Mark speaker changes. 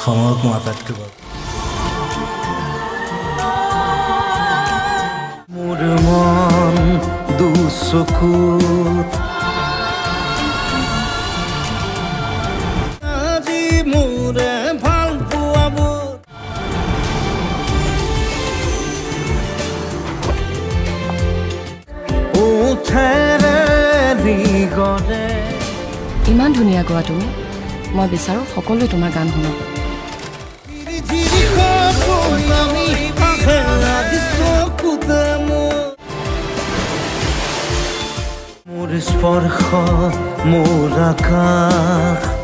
Speaker 1: সময়ক মই আটাইতকৈ ভাল
Speaker 2: মোৰ মন দুচকুত আজি মোৰে ভাল পোৱাব উঠেৰে নিগৰে
Speaker 3: ইমান ধুনীয়া গোৱা তুমি মই বিচাৰোঁ সকলোৱে তোমাৰ গান শুনক
Speaker 2: মোৰ স্পৰ্শ মোৰ আকাশ